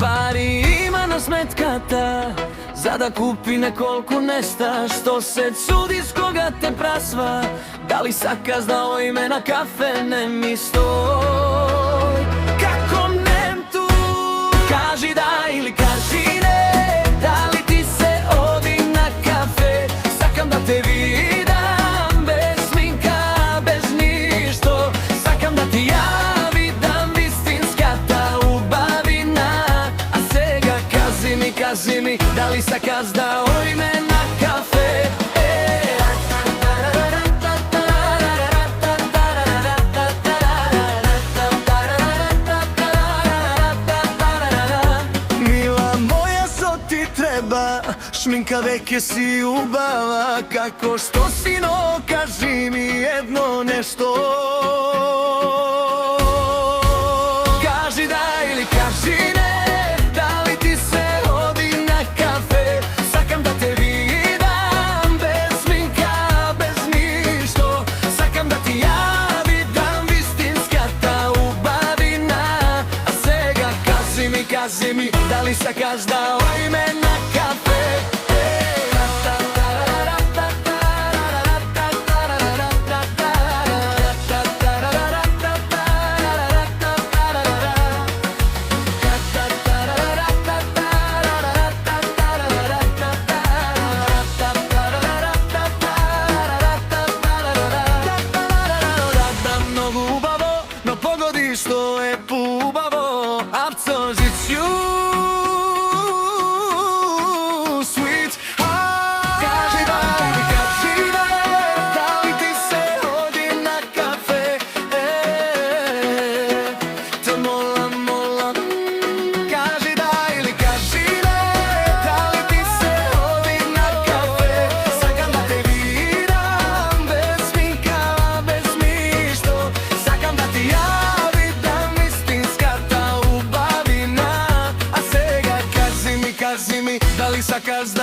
Pari ima na smetkata, za da kupi nekoliko nesta. Što se cudi s koga te prasva, da li sakaz dao ime na kafe, ne mi stoj. Kako nem tu, kaži da ili kaži ne, da li ti se odi na kafe, sakam da te vidam, bez sminka, bez ništo, sakam da ti ja vidam istinska ta ubavina. A sega kaži mi, da li sakaz dao ime na kafe. Mila moja, što ti treba, šminka veke si ubava, kako što sino, kaži mi jedno nešto. Kaži da ili kaži ne, da li ti se odi na kafe, sakam da te vidam, bez sminka, bez ništo, sakam da ti ja vidam istinska ta ubavina. A sega kaži mi, da li sakaz dao ime na kafe. No pogodi što je pubavo, abcožić ju sweet. Kaži da ili kaži ne, da li ti se odi na kafe, to molam. Kaži da ili kaži ne, da li ti se odi na kafe, sakam da te vidam, bez sminka, bez ništo, sakam da ti ja vidam istinska ta ubavina. A sega kaži mi, da li sakaz